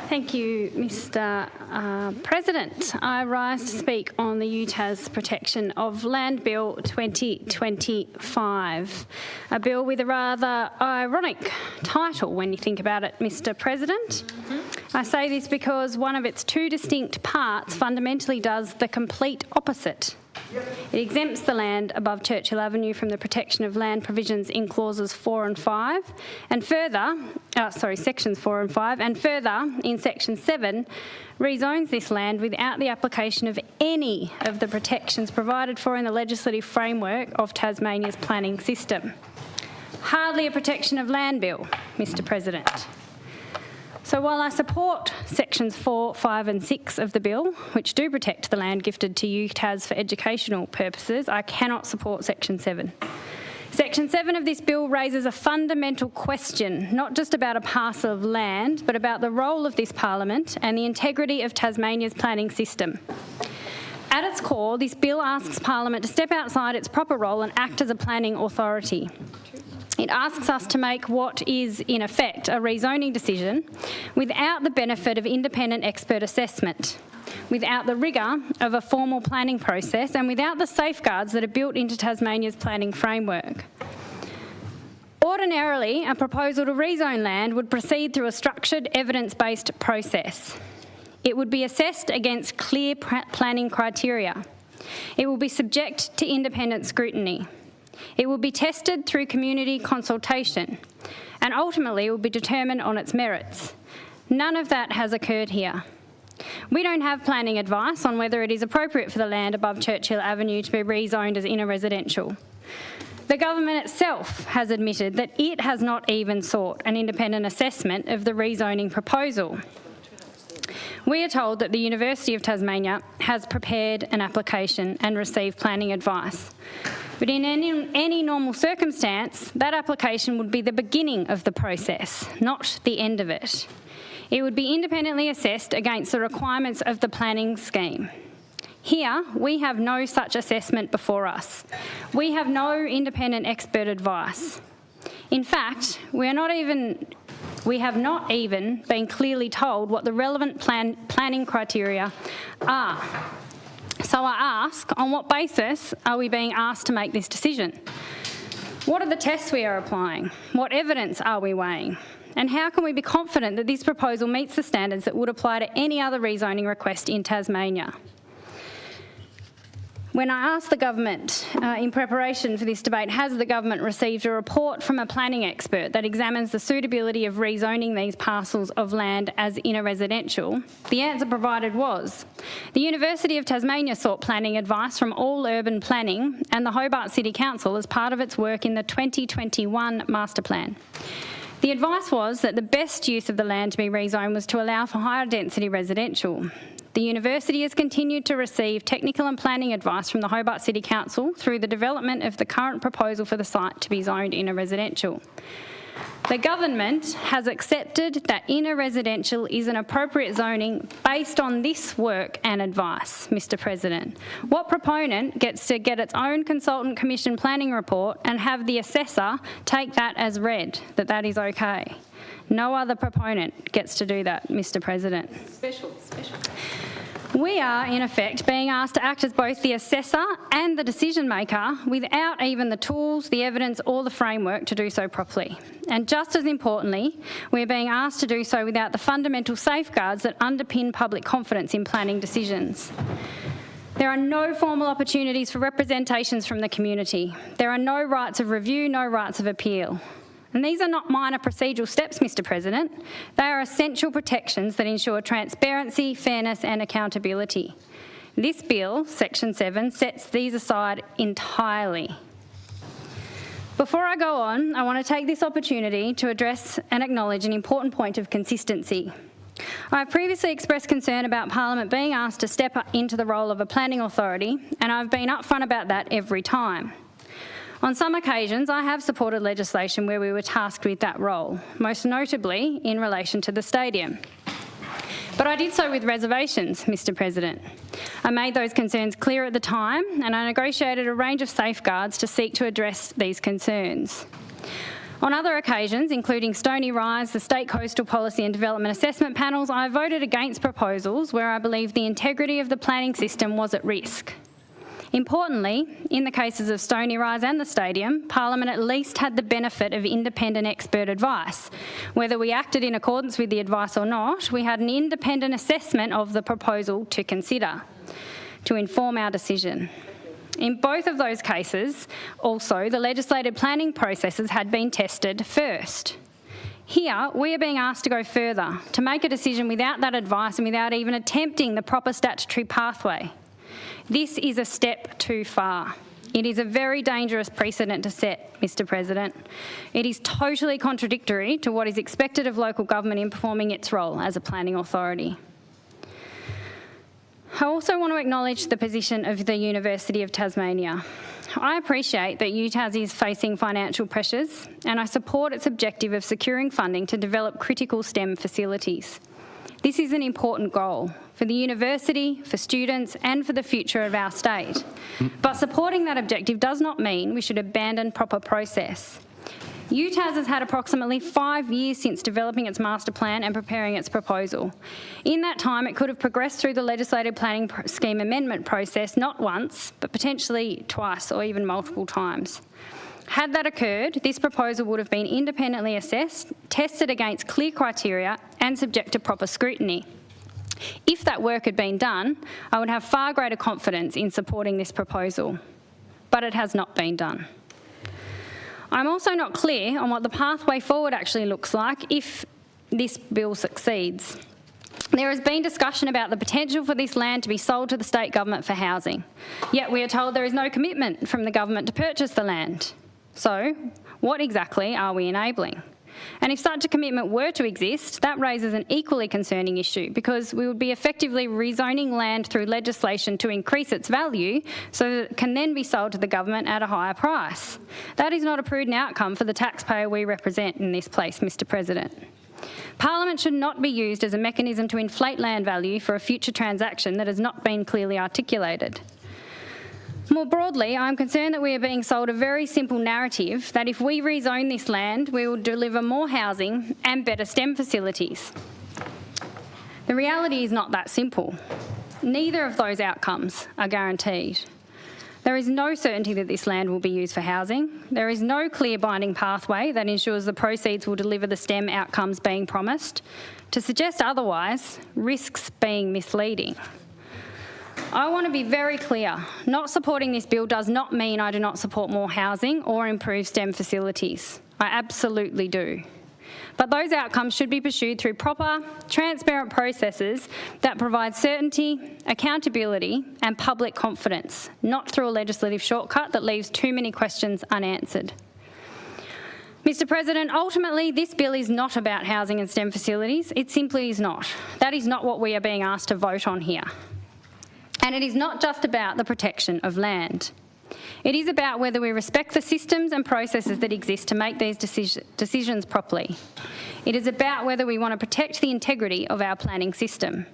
Thank you, Mr President. I rise to speak on the UTas Protection of Land Bill 2025, a bill with a rather ironic title when you think about it, Mr President. I say this because one of its two distinct parts fundamentally does the complete opposite. It exempts the land above Churchill Avenue from the protection of land provisions in clauses 4 and 5, and further, sections 4 and 5, and further in section 7, rezones this land without the application of any of the protections provided for in the legislative framework of Tasmania's planning system. Hardly a protection of land bill, Mr President. So while I support sections 4, 5 and 6 of the bill, which do protect the land gifted to UTas for educational purposes, I cannot support section 7. Section 7 of this bill raises a fundamental question, not just about a parcel of land, but about the role of this parliament and the integrity of Tasmania's planning system. At its core, this bill asks Parliament to step outside its proper role and act as a planning authority. It asks us to make what is, in effect, a rezoning decision without the benefit of independent expert assessment, without the rigour of a formal planning process, and without the safeguards that are built into Tasmania's planning framework. Ordinarily, a proposal to rezone land would proceed through a structured, evidence-based process. It would be assessed against clear planning criteria. It will be subject to independent scrutiny. It will be tested through community consultation, and ultimately it will be determined on its merits. None of that has occurred here. We don't have planning advice on whether it is appropriate for the land above Churchill Avenue to be rezoned as inner residential. The government itself has admitted that it has not even sought an independent assessment of the rezoning proposal. We are told that the University of Tasmania has prepared an application and received planning advice. But in any normal circumstance, that application would be the beginning of the process, not the end of it. It would be independently assessed against the requirements of the planning scheme. Here, we have no such assessment before us. We have no independent expert advice. In fact, we have not even been clearly told what the relevant planning criteria are. So I ask, on what basis are we being asked to make this decision? What are the tests we are applying? What evidence are we weighing? And how can we be confident that this proposal meets the standards that would apply to any other rezoning request in Tasmania? When I asked the government in preparation for this debate, has the government received a report from a planning expert that examines the suitability of rezoning these parcels of land as inner residential? The answer provided was, the University of Tasmania sought planning advice from All Urban Planning and the Hobart City Council as part of its work in the 2021 Master Plan. The advice was that the best use of the land to be rezoned was to allow for higher density residential. The university has continued to receive technical and planning advice from the Hobart City Council through the development of the current proposal for the site to be zoned inner residential. The government has accepted that inner residential is an appropriate zoning based on this work and advice, Mr President. What proponent gets to get its own consultant commission planning report and have the assessor take that as read, that is okay? No other proponent gets to do that, Mr President. Special. We are, in effect, being asked to act as both the assessor and the decision maker without even the tools, the evidence or the framework to do so properly. And just as importantly, we are being asked to do so without the fundamental safeguards that underpin public confidence in planning decisions. There are no formal opportunities for representations from the community. There are no rights of review, no rights of appeal. And these are not minor procedural steps, Mr President. They are essential protections that ensure transparency, fairness and accountability. This bill, Section 7, sets these aside entirely. Before I go on, I want to take this opportunity to address and acknowledge an important point of consistency. I have previously expressed concern about Parliament being asked to step into the role of a planning authority, and I've been upfront about that every time. On some occasions, I have supported legislation where we were tasked with that role, most notably in relation to the stadium. But I did so with reservations, Mr President. I made those concerns clear at the time, and I negotiated a range of safeguards to seek to address these concerns. On other occasions, including Stony Rise, the State Coastal Policy and Development Assessment Panels, I voted against proposals where I believed the integrity of the planning system was at risk. Importantly, in the cases of Stony Rise and the stadium, Parliament at least had the benefit of independent expert advice. Whether we acted in accordance with the advice or not, we had an independent assessment of the proposal to consider, to inform our decision. In both of those cases, also, the legislative planning processes had been tested first. Here, we are being asked to go further, to make a decision without that advice and without even attempting the proper statutory pathway. This is a step too far. It is a very dangerous precedent to set, Mr. President. It is totally contradictory to what is expected of local government in performing its role as a planning authority. I also want to acknowledge the position of the University of Tasmania. I appreciate that UTas is facing financial pressures, and I support its objective of securing funding to develop critical STEM facilities. This is an important goal for the university, for students, and for the future of our state. But supporting that objective does not mean we should abandon proper process. UTas has had approximately 5 years since developing its master plan and preparing its proposal. In that time, it could have progressed through the legislative planning scheme amendment process not once, but potentially twice or even multiple times. Had that occurred, this proposal would have been independently assessed, tested against clear criteria and subject to proper scrutiny. If that work had been done, I would have far greater confidence in supporting this proposal. But it has not been done. I'm also not clear on what the pathway forward actually looks like if this bill succeeds. There has been discussion about the potential for this land to be sold to the state government for housing, yet we are told there is no commitment from the government to purchase the land. So, what exactly are we enabling? And if such a commitment were to exist, that raises an equally concerning issue because we would be effectively rezoning land through legislation to increase its value so that it can then be sold to the government at a higher price. That is not a prudent outcome for the taxpayer we represent in this place, Mr. President. Parliament should not be used as a mechanism to inflate land value for a future transaction that has not been clearly articulated. More broadly, I'm concerned that we are being sold a very simple narrative that if we rezone this land, we will deliver more housing and better STEM facilities. The reality is not that simple. Neither of those outcomes are guaranteed. There is no certainty that this land will be used for housing. There is no clear binding pathway that ensures the proceeds will deliver the STEM outcomes being promised. To suggest otherwise risks being misleading. I want to be very clear. Not supporting this bill does not mean I do not support more housing or improved STEM facilities. I absolutely do. But those outcomes should be pursued through proper, transparent processes that provide certainty, accountability and public confidence, not through a legislative shortcut that leaves too many questions unanswered. Mr. President, ultimately this bill is not about housing and STEM facilities. It simply is not. That is not what we are being asked to vote on here. And it is not just about the protection of land. It is about whether we respect the systems and processes that exist to make these decisions properly. It is about whether we want to protect the integrity of our planning system.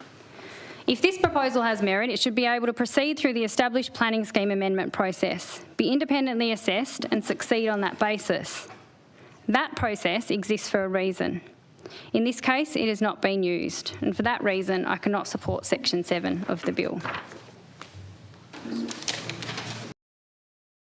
If this proposal has merit, it should be able to proceed through the established planning scheme amendment process, be independently assessed and succeed on that basis. That process exists for a reason. In this case, it has not been used, and for that reason, I cannot support Section 7 of the bill.